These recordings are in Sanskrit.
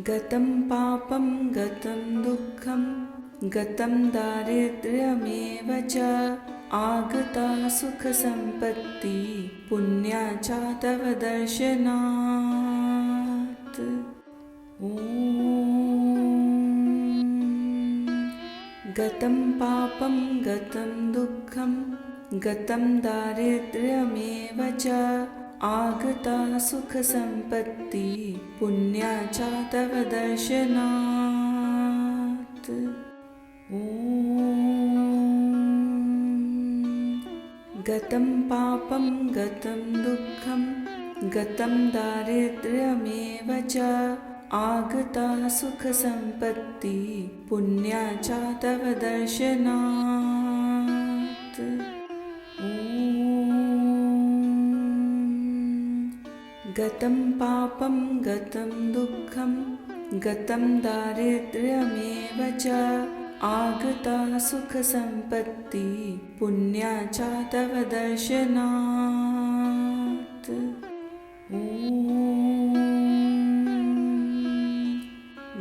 गतं पापं गतं दुःखं गतं दारिद्र्यमेव च आगता सुखसम्पत्ति पुण्या च तव दर्शनात्। गतं पापं गतं दुःखं गतं दारिद्र्यमेव च आगता सुखसम्पत्ति पुण्या च तव दर्शनात्। गतं पापं गतं दुःखं गतं दारिद्र्यमेव च आगता सुखसम्पत्ति पुण्या च तव दर्शनात्। गतं पापं गतं दुःखं गतं दारिद्र्यमेव च आगता सुखसम्पत्ति पुण्या च तव दर्शनात्।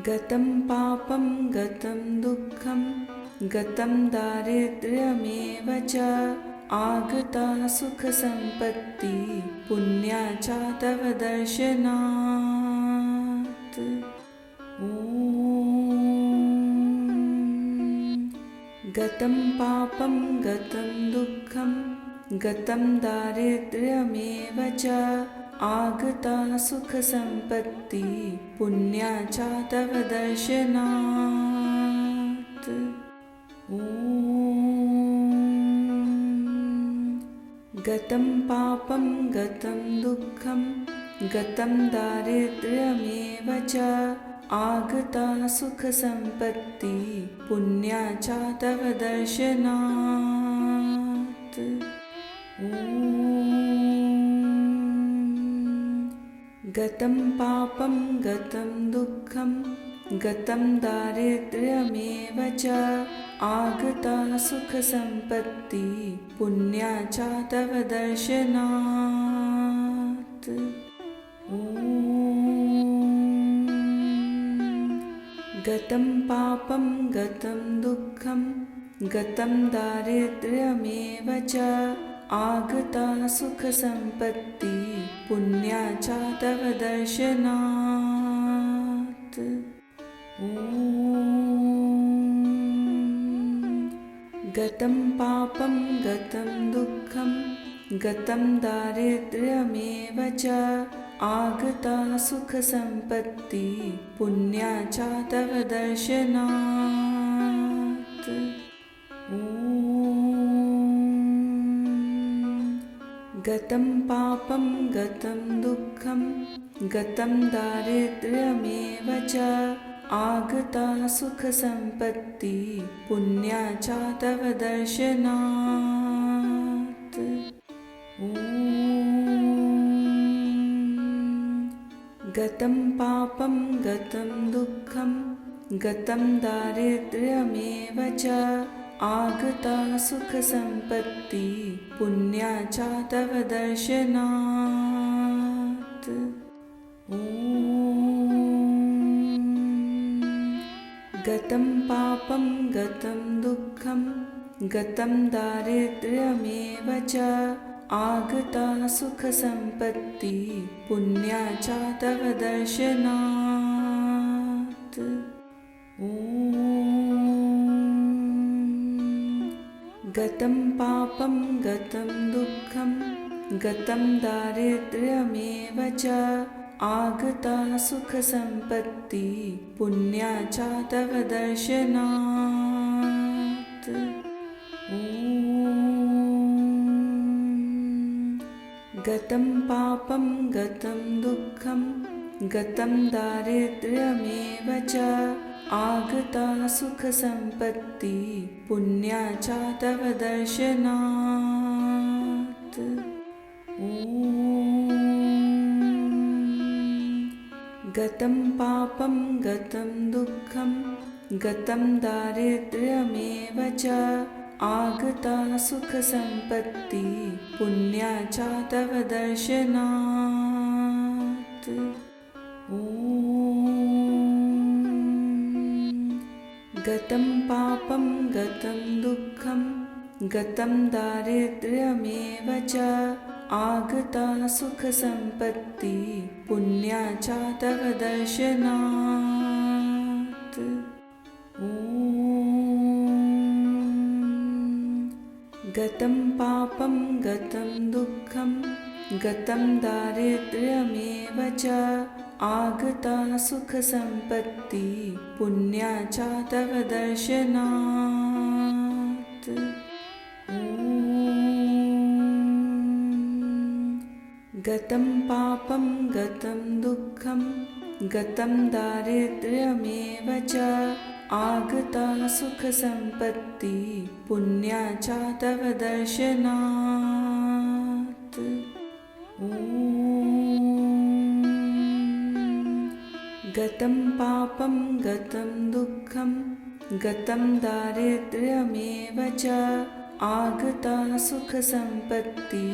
गतं पापं गतं दुःखं गतं दारिद्र्यमेव च आगता सुखसम्पत्ति पुण्या च तव दर्शनात्। गतं पापं गतं दुःखं गतं दारिद्र्यमेव च आगता सुखसम्पत्ति पुण्या च तव दर्शनात्। गतं पापं गतं दुःखं गतं दारिद्र्यमेव च आगता सुखसम्पत्ति पुण्या च तव दर्शनात्। गतं पापं गतं दुःखं गतं दारिद्र्यमेव च आगता सुखसम्पत्ति पुण्या च तव दर्शनात्। गतं पापं गतं दुःखं गतं दारिद्र्यमेव च आगता सुखसम्पत्ति पुण्या च तव दर्शनात्। गतं पापं गतं दुःखं गतं दारिद्र्यमेव च आगता सुखसम्पत्ति पुण्या च तव दर्शनात्। गतं पापं गतं दुःखं गतं दारिद्र्यमेव च आगता सुखसम्पत्ति पुण्या च तव दर्शनात्। गतं पापं गतं दुःखं गतं दारिद्र्यमेव च आगता सुखसम्पत्ति पुण्या च तव दर्शनात्। गतं पापं गतं दुःखं गतं दारिद्र्यमेव च आगता सुखसम्पत्ति पुण्या च तव दर्शनात्। गतं पापं गतं दुःखं गतं दारिद्र्यमेव च आगता सुखसम्पत्ति पुण्या च तव दर्शनात्। गतं पापं गतं दुःखं गतं दारिद्र्यमेव च आगता सुखसम्पत्ति पुण्या च तव दर्शनात्। गतं पापं गतं दुःखं गतं दारिद्र्यमेव च आगता सुखसम्पत्ति पुण्या च तव दर्शनात्। ॐ गतं पापं गतं दुःखं गतं दारिद्र्यमेव च आगता सुखसम्पत्ति पुण्या च तव दर्शनात्। ॐ गतं पापं गतं दुःखं गतं दारिद्र्यमेव च आगता सुखसम्पत्ति पुण्या च तव दर्शनात्। ॐ गतं पापं गतं दुःखं गतं दारिद्र्यमेव च आगता सुखसम्पत्ति पुण्या च तव दर्शनात्। ॐ गतं पापं गतं दुःखं गतं दारिद्र्यमेव च आगता सुखसम्पत्ति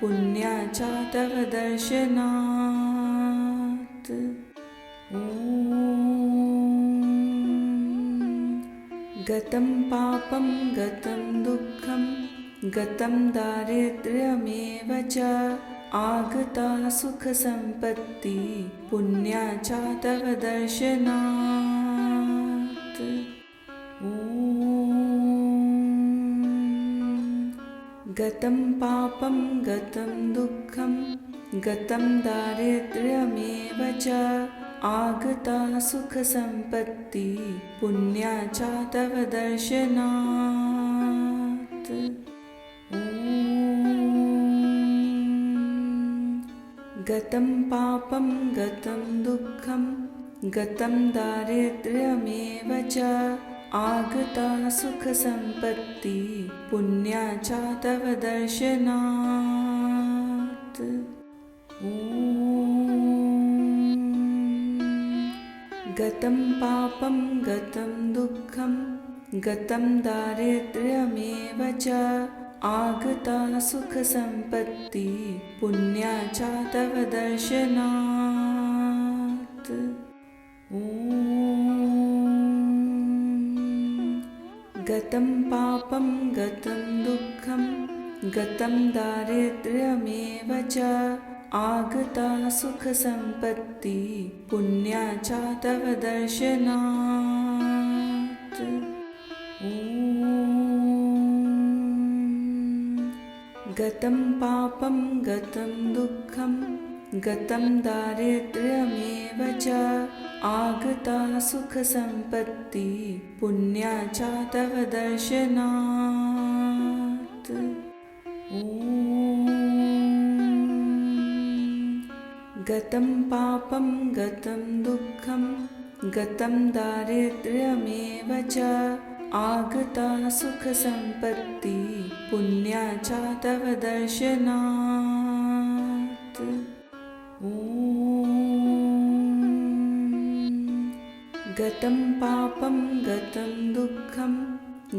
पुण्या च तव दर्शनात्। ॐ गतं पापं गतं दुःखं गतं दारिद्र्यमेव च आगता सुखसम्पत्ति पुण्या च तव दर्शनात्। ॐ गतं पापं गतं दुःखं गतं दारिद्र्यमेव च आगता सुखसम्पत्ति पुण्या च तव दर्शनात्। ॐ गतं पापं गतं दुःखं गतं दारिद्र्यमेव च आगता सुखसम्पत्ति पुण्या च तव दर्शनात्। ॐ गतं पापं गतं दुःखं गतं दारिद्र्यमेव च आगता सुखसम्पत्ति पुण्या च तव दर्शनात्। ॐ गतं पापं गतं दुःखं गतं दारिद्र्यमेव च आगता सुखसम्पत्ति पुण्या च तव दर्शनात्। ॐ गतं पापं गतं दुःखं गतं दारिद्र्यमेव च आगता सुखसम्पत्ति पुण्या च तव दर्शनात्। ॐ गतं पापं गतं दुःखं गतं दारिद्र्यमेव च आगता सुखसम्पत्ति पुण्या च तव दर्शनात्। ॐ गतं पापं गतं दुःखं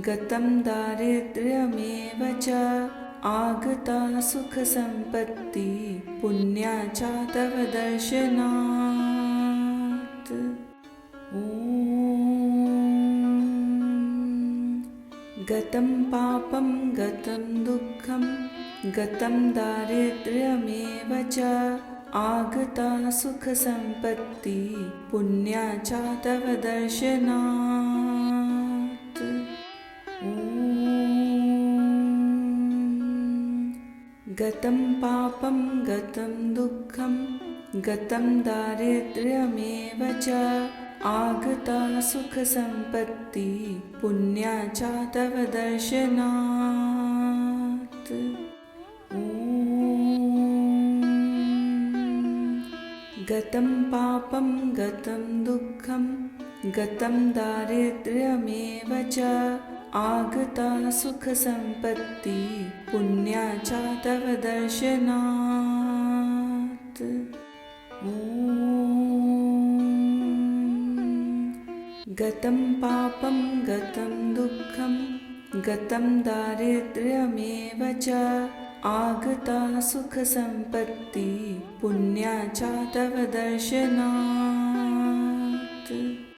गतं दारिद्र्यमेव च आगता सुखसम्पत्ति पुण्या च तव दर्शनात्। ॐ गतं पापं गतं दुःखं गतं दारिद्र्यमेव च आगता सुखसम्पत्ति पुण्या च तव दर्शनात्। ॐ गतं पापं गतं दुःखं गतं दारिद्र्यमेव च आगता सुखसम्पत्ति पुण्या च तव दर्शनात्। ॐ गतं पापं गतं दुःखं गतं दारिद्र्यमेव च आगता सुखसम्पत्ति पुण्या च तव दर्शनात्। ॐ गतं पापं गतं दुःखं गतं दारिद्र्यमेव च आगता सुखसम्पत्ति पुण्या च तव दर्शनात्।